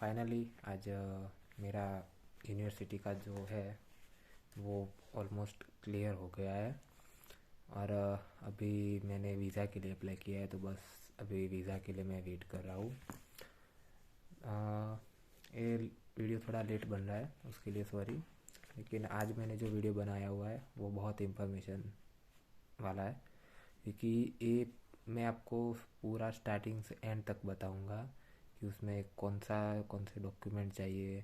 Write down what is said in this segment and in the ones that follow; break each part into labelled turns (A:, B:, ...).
A: Finally आज मेरा university का जो है वो ऑलमोस्ट क्लियर हो गया है। और अभी मैंने वीज़ा के लिए अप्लाई किया है, तो बस अभी वीज़ा के लिए मैं वेट कर रहा हूँ। ये वीडियो थोड़ा लेट बन रहा है, उसके लिए सॉरी। लेकिन आज मैंने जो वीडियो बनाया हुआ है वो बहुत इंफॉर्मेशन वाला है, क्योंकि ये मैं आपको पूरा स्टार्टिंग से एंड तक बताऊंगा कि उसमें कौन से डॉक्यूमेंट चाहिए,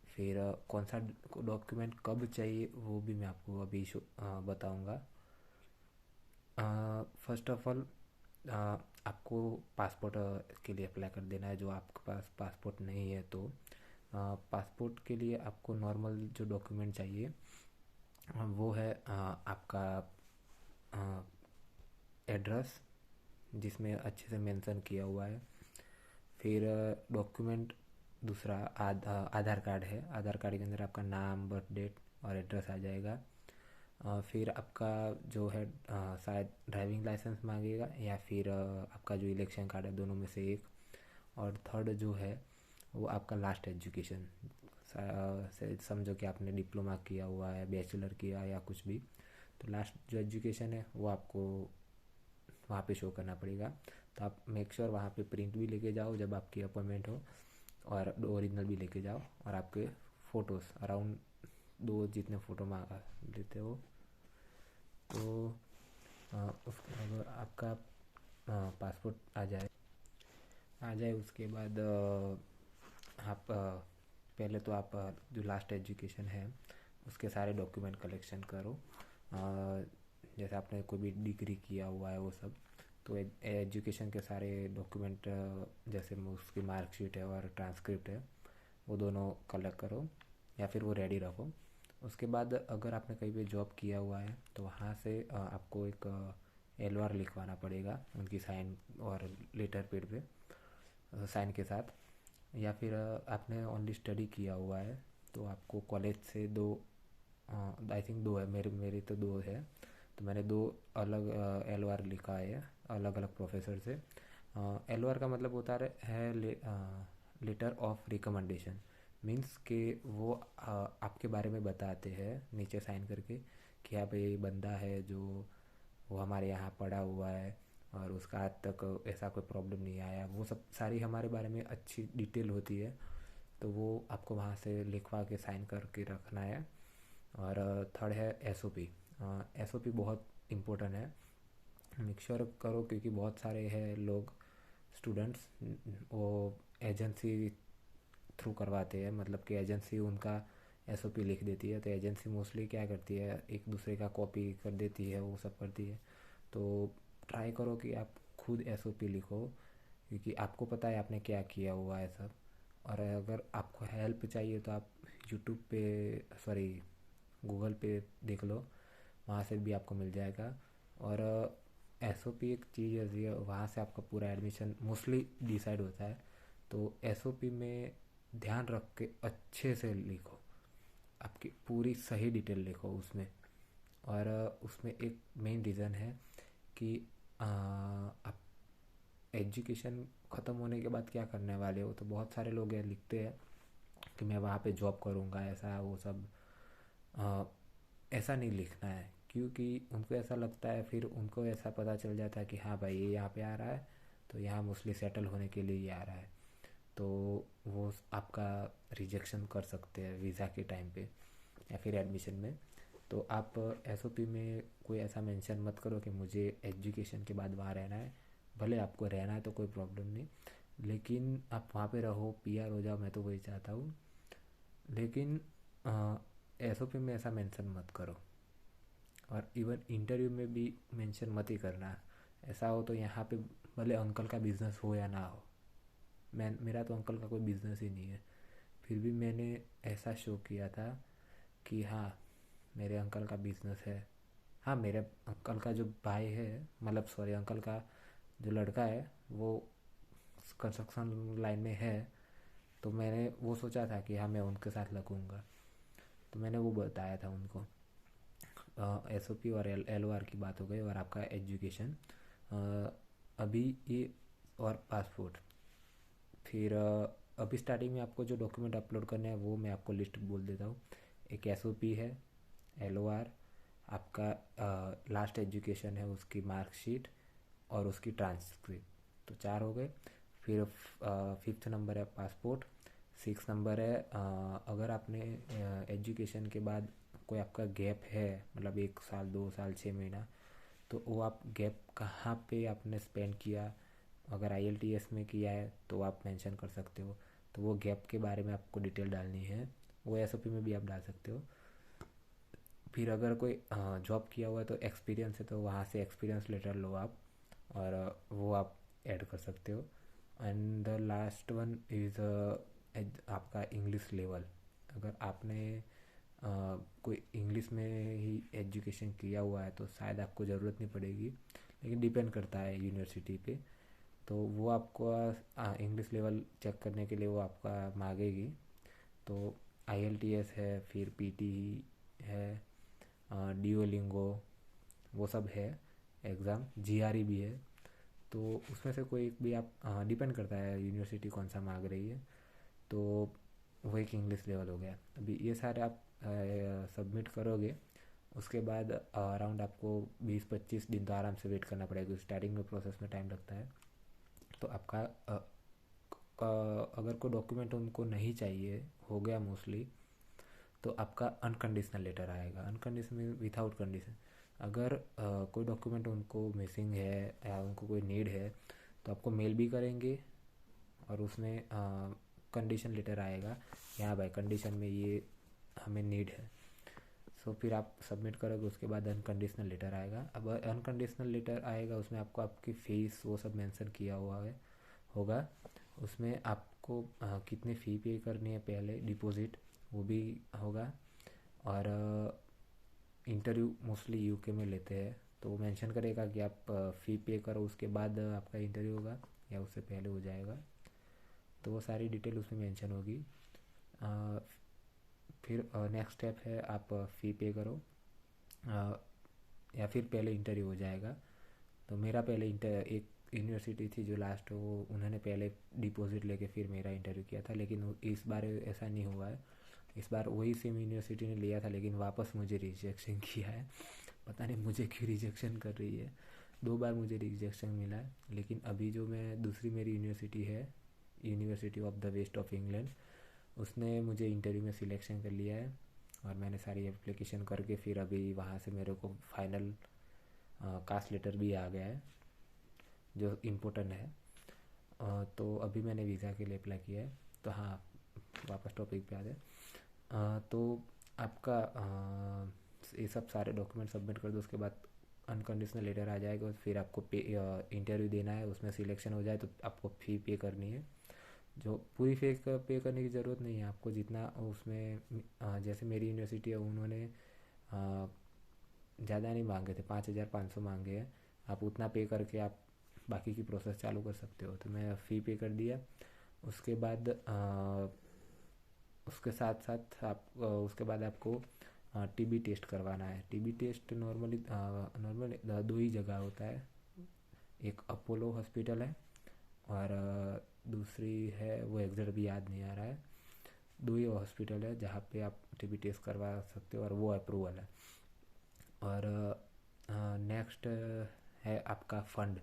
A: फिर कौन सा डॉक्यूमेंट कब चाहिए वो भी मैं आपको अभी बताऊंगा। फर्स्ट ऑफ ऑल आपको पासपोर्ट के लिए अप्लाई कर देना है। जो आपके पास पासपोर्ट नहीं है तो पासपोर्ट के लिए आपको नॉर्मल जो डॉक्यूमेंट चाहिए वो है आपका एड्रेस, जिसमें अच्छे से मेंशन किया हुआ है। फिर डॉक्यूमेंट दूसरा आधार कार्ड है। आधार कार्ड के अंदर आपका नाम, बर्थ डेट और एड्रेस आ जाएगा। फिर आपका जो है शायद ड्राइविंग लाइसेंस मांगेगा, या फिर आपका जो इलेक्शन कार्ड है, दोनों में से एक। और थर्ड जो है वो आपका लास्ट एजुकेशन, से समझो कि आपने डिप्लोमा किया हुआ है, बैचलर किया या कुछ भी, तो लास्ट जो एजुकेशन है वो आपको वहाँ पे शो करना पड़ेगा। तो आप मेक श्योर वहाँ पे प्रिंट भी लेके जाओ जब आपकी अपॉइंटमेंट हो, और ओरिजिनल भी लेके जाओ, और आपके फ़ोटोज़ अराउंड 2 जितने फ़ोटो मांगा लेते हो। तो उसके अगर आपका पासपोर्ट आ जाए उसके बाद आप पहले तो आप जो लास्ट एजुकेशन है उसके सारे डॉक्यूमेंट कलेक्शन करो। जैसे आपने कोई भी डिग्री किया हुआ है वो सब, तो एजुकेशन के सारे डॉक्यूमेंट, जैसे उसकी मार्कशीट है और ट्रांसक्रिप्ट है, वो दोनों कलेक्ट करो या फिर वो रेडी रखो। उसके बाद अगर आपने कहीं पे जॉब किया हुआ है तो वहाँ से आपको एक LOR लिखवाना पड़ेगा, उनकी साइन और लेटर पेड पे साइन के साथ। या फिर आपने ओनली स्टडी किया हुआ है तो आपको कॉलेज से दो, आई थिंक दो है, मेरी तो दो है, तो मैंने दो अलग LOR लिखा है अलग अलग प्रोफेसर से। LOR का मतलब होता है लेटर ऑफ रिकमेंडेशन। मीन्स कि वो आपके बारे में बताते हैं नीचे साइन करके कि हाँ भाई बंदा है जो वो हमारे यहाँ पढ़ा हुआ है और उसका आज तक ऐसा कोई प्रॉब्लम नहीं आया, वो सब सारी हमारे बारे में अच्छी डिटेल होती है। तो वो आपको वहाँ से लिखवा के साइन करके रखना है। और थर्ड है SOP। SOP बहुत इम्पोर्टेंट है, मेक श्योर करो, क्योंकि बहुत सारे हैं लोग स्टूडेंट्स वो एजेंसी थ्रू करवाते हैं, मतलब कि एजेंसी उनका SOP लिख देती है। तो एजेंसी मोस्टली क्या करती है, एक दूसरे का कॉपी कर देती है, वो सब करती है। तो ट्राई करो कि आप खुद SOP लिखो, क्योंकि आपको पता है आपने क्या किया हुआ है सब। और अगर आपको हेल्प चाहिए तो आप यूट्यूब पे, सॉरी, गूगल पे देख लो, वहाँ से भी आपको मिल जाएगा। और SOP एक चीज़ ऐसी है, वहाँ से आपका पूरा एडमिशन मोस्टली डिसाइड होता है। तो SOP में ध्यान रख के अच्छे से लिखो, आपकी पूरी सही डिटेल लिखो उसमें। और उसमें एक मेन रीज़न है कि आप एजुकेशन ख़त्म होने के बाद क्या करने वाले हो। तो बहुत सारे लोग ये लिखते हैं कि मैं वहाँ पे जॉब करूँगा, ऐसा वो सब। आ, ऐसा नहीं लिखना है, क्योंकि उनको ऐसा लगता है, फिर उनको ऐसा पता चल जाता है कि हाँ भाई ये यहाँ पे आ रहा है तो यहाँ मोस्टली सेटल होने के लिए ही आ रहा है। तो वो आपका रिजेक्शन कर सकते हैं वीज़ा के टाइम पे या फिर एडमिशन में। तो आप SOP में कोई ऐसा मेंशन मत करो कि मुझे एजुकेशन के बाद वहाँ रहना है। भले आपको रहना है तो कोई प्रॉब्लम नहीं, लेकिन आप वहाँ पे रहो, PR हो जाओ, मैं तो वही चाहता हूँ। लेकिन SOP में ऐसा मेंशन मत करो, और इवन इंटरव्यू में भी मेंशन मत ही करना। ऐसा हो तो यहाँ पे भले अंकल का बिज़नेस हो या ना हो, मेरा तो अंकल का कोई बिज़नेस ही नहीं है, फिर भी मैंने ऐसा शो किया था कि हाँ मेरे अंकल का बिज़नेस है। हाँ, मेरे अंकल का जो भाई है, मतलब सॉरी, अंकल का जो लड़का है वो कंस्ट्रक्शन लाइन में है। तो मैंने वो सोचा था कि हाँ मैं उनके साथ लगूंगा, तो मैंने वो बताया था उनको। SOP और LOR की बात हो गई, और आपका एजुकेशन अभी ये, और पासपोर्ट। फिर अभी स्टार्टिंग में आपको जो डॉक्यूमेंट अपलोड करने हैं वो मैं आपको लिस्ट बोल देता हूँ। एक SOP है, LOR, आपका लास्ट एजुकेशन है, उसकी मार्कशीट और उसकी ट्रांसक्रिप्ट, तो 4 हो गए। फिर 5th नंबर है पासपोर्ट। 6 नंबर है अगर आपने एजुकेशन के बाद कोई आपका गैप है, मतलब 1 साल 2 साल 6 महीना, तो वो आप गैप कहाँ पे आपने स्पेंड किया, अगर IELTS में किया है तो आप मेंशन कर सकते हो, तो वो गैप के बारे में आपको डिटेल डालनी है, वो SOP में भी आप डाल सकते हो। फिर अगर कोई जॉब किया हुआ है तो एक्सपीरियंस है तो वहाँ से एक्सपीरियंस लेटर लो आप, और वो आप ऐड कर सकते हो। And the last one is आपका इंग्लिश लेवल। अगर आपने कोई इंग्लिश में ही एजुकेशन किया हुआ है तो शायद आपको ज़रूरत नहीं पड़ेगी, लेकिन डिपेंड करता है यूनिवर्सिटी पे। तो वो आपको इंग्लिश लेवल चेक करने के लिए वो आपका मांगेगी। तो IELTS है, फिर PT है, डिओलिंगो, वो सब है एग्ज़ाम। GRE भी है। तो उसमें से कोई भी आप, डिपेंड करता है यूनिवर्सिटी कौन सा मांग रही है। तो वो एक इंग्लिश लेवल हो गया। अभी ये सारे आप सबमिट करोगे, उसके बाद अराउंड आपको 20-25 दिन तो आराम से वेट करना पड़ेगा, क्योंकि स्टार्टिंग में प्रोसेस में टाइम लगता है। तो आपका अगर कोई डॉक्यूमेंट उनको नहीं चाहिए हो गया मोस्टली, तो आपका अनकंडीशनल लेटर आएगा। Unconditional without condition. अगर कोई डॉक्यूमेंट उनको मिसिंग है या उनको कोई नीड है तो आपको मेल भी करेंगे, और उसमें कंडीशन लेटर आएगा, यहाँ भाई कंडीशन में ये हमें नीड है। सो फिर आप सबमिट करोगे, उसके बाद अनकंडीशनल लेटर आएगा। अब अनकंडीशनल लेटर आएगा, उसमें आपको आपकी फ़ीस वो सब मेंशन किया हुआ है होगा। उसमें आपको कितनी फ़ी पे करनी है पहले, डिपॉजिट, वो भी होगा। और इंटरव्यू मोस्टली UK में लेते हैं, तो वो मेंशन करेगा कि आप फ़ी पे करो, उसके बाद आपका इंटरव्यू होगा या उससे पहले हो जाएगा। तो वो सारी डिटेल उसमें मेंशन होगी। अ, फिर नेक्स्ट स्टेप है, आप फ़ी पे करो, अ, या फिर पहले इंटरव्यू हो जाएगा। तो मेरा पहले एक यूनिवर्सिटी थी जो लास्ट, वो उन्होंने पहले डिपॉजिट लेके फिर मेरा इंटरव्यू किया था, लेकिन इस बार ऐसा नहीं हुआ है। इस बार वही सेम यूनिवर्सिटी ने लिया था, लेकिन वापस मुझे रिजेक्शन किया है। पता नहीं मुझे क्यों रिजेक्शन कर रही है। 2 बार मुझे रिजेक्शन मिला है। लेकिन अभी जो मैं दूसरी मेरी यूनिवर्सिटी है, university of the west of England, उसने मुझे इंटरव्यू में सिलेक्शन कर लिया है। और मैंने सारी एप्लीकेशन करके फिर अभी वहाँ से मेरे को फाइनल कास्ट लेटर भी आ गया है, जो इम्पोर्टेंट है। तो अभी मैंने वीज़ा के लिए अप्लाई किया है। तो हाँ, वापस टॉपिक पे आ जाए। तो आपका ये सब सारे डॉक्यूमेंट सबमिट कर दो, उसके बाद अनकंडीशनल लेटर आ जाएगा। फिर आपको पे इंटरव्यू देना है, उसमें सिलेक्शन हो जाए तो आपको फ़ी पे करनी है। जो पूरी फी पे करने की ज़रूरत नहीं है आपको, जितना उसमें जैसे मेरी यूनिवर्सिटी है, उन्होंने ज़्यादा नहीं मांगे थे, 5,500 मांगे हैं। आप उतना पे करके आप बाकी की प्रोसेस चालू कर सकते हो। तो मैं फ़ी पे कर दिया। उसके बाद उसके साथ साथ आप उसके बाद आपको TB टेस्ट करवाना है। TB टेस्ट नॉर्मली 2 ही जगह होता है। एक अपोलो हॉस्पिटल है, और दूसरी है वो एग्जैक्ट भी याद नहीं आ रहा है। 2 ही हॉस्पिटल है जहाँ पे आप TB टेस्ट करवा सकते हो, और वो अप्रूवल है। और नेक्स्ट है आपका फ़ंड।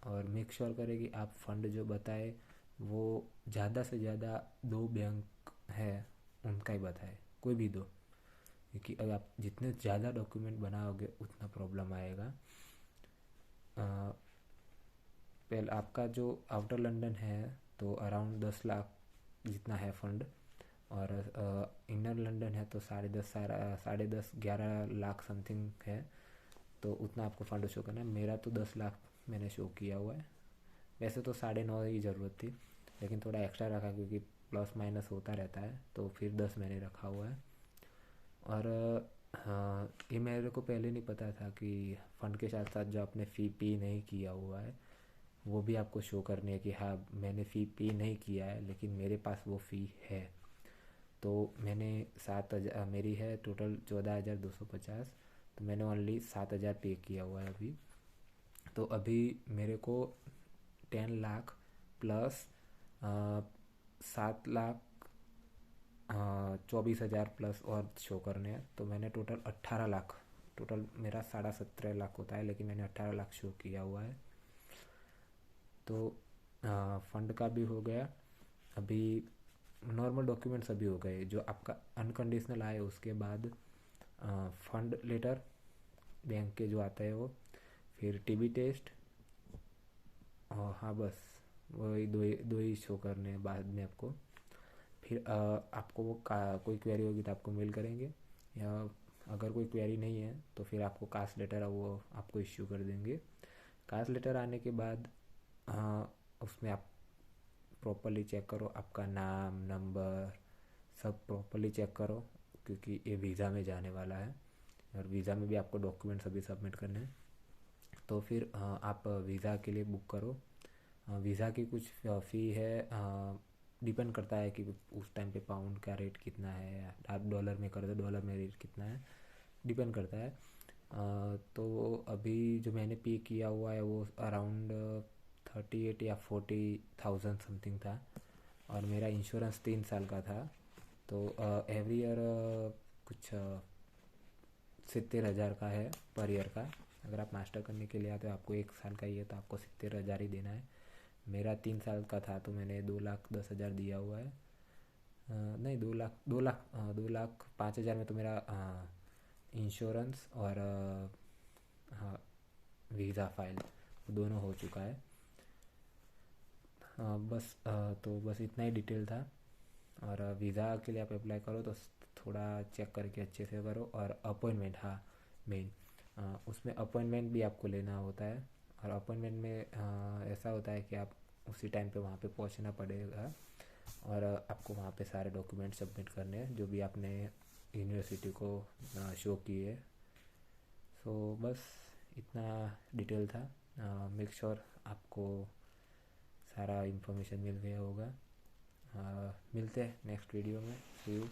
A: और मेक श्योर करें कि आप फ़ंड जो बताए वो ज़्यादा से ज़्यादा 2 बैंक है उनका ही बताए, कोई भी 2, क्योंकि अगर आप जितने ज़्यादा डॉक्यूमेंट बनाओगे उतना प्रॉब्लम आएगा। पहले आपका जो आउटर लंदन है तो अराउंड 10 लाख जितना है फंड, और इनर लंदन है तो 10.5 11 लाख समथिंग है। तो उतना आपको फंड शो करना है। मेरा तो 10 लाख मैंने शो किया हुआ है। वैसे तो 9.5 ही ज़रूरत थी, लेकिन थोड़ा एक्स्ट्रा रखा क्योंकि प्लस माइनस होता रहता है, तो फिर 10 मैंने रखा हुआ है। और हाँ, ये मेरे को पहले नहीं पता था कि फ़ंड के साथ साथ जो आपने फ़ी पे नहीं किया हुआ है वो भी आपको शो करनी है कि हाँ मैंने फ़ी पे नहीं किया है लेकिन मेरे पास वो फ़ी है। तो मैंने 7,000 मेरी है टोटल 14,250, तो मैंने ओनली 7,000 पे किया हुआ है अभी। तो अभी मेरे को 10 लाख प्लस 7,24,000 प्लस और शो करने हैं, तो मैंने टोटल 18 लाख, टोटल मेरा 17.5 लाख होता है, लेकिन मैंने 18 लाख शो किया हुआ है। तो फंड का भी हो गया। अभी नॉर्मल डॉक्यूमेंट्स अभी हो गए, जो आपका अनकंडीशनल आए उसके बाद फंड लेटर बैंक के जो आता है वो, फिर टीबी टेस्ट, और हाँ बस वही दो ही शो करने हैं बाद में आपको। फिर आपको वो कोई क्वेरी होगी तो आपको मेल करेंगे, या अगर कोई क्वेरी नहीं है तो फिर आपको कास्ट लेटर वो आपको इश्यू कर देंगे। कास्ट लेटर आने के बाद उसमें आप प्रॉपरली चेक करो, आपका नाम नंबर सब प्रॉपरली चेक करो, क्योंकि ये वीज़ा में जाने वाला है और वीज़ा में भी आपको डॉक्यूमेंट सभी सबमिट करने हैं। तो फिर आप वीज़ा के लिए बुक करो। वीज़ा की कुछ फ़ी है, डिपेंड करता है कि उस टाइम पे पाउंड का रेट कितना है, आप डॉलर में कर दो डॉलर में रेट कितना है, डिपेंड करता है। तो अभी जो मैंने पे किया हुआ है वो अराउंड 38 या 40,000 समथिंग था, और मेरा इंश्योरेंस 3 साल का था। तो एवरी ईयर कुछ 70,000 का है पर ईयर का। अगर आप मास्टर करने के लिए आते हो, आपको 1 साल का ही है, तो आपको 70,000 ही देना है। मेरा 3 साल का था तो मैंने 2,10,000 दिया हुआ है। नहीं, 2,05,000 में तो मेरा इंश्योरेंस और हाँ वीज़ा फाइल दोनों हो चुका है। बस तो बस इतना ही डिटेल था। और वीज़ा के लिए आप अप्लाई करो तो थोड़ा चेक करके अच्छे से करो। और अपॉइंटमेंट, हाँ मेन, उसमें अपॉइंटमेंट भी आपको लेना होता है। और अपॉइंटमेंट में ऐसा होता है कि आप उसी टाइम पे वहाँ पे पहुँचना पड़ेगा, और आपको वहाँ पे सारे डॉक्यूमेंट सबमिट करने हैं जो भी आपने यूनिवर्सिटी को शो किए। सो बस इतना डिटेल था। मेक श्योर आपको सारा इन्फॉर्मेशन मिल गया होगा। मिलते हैं नेक्स्ट वीडियो में। सी यू।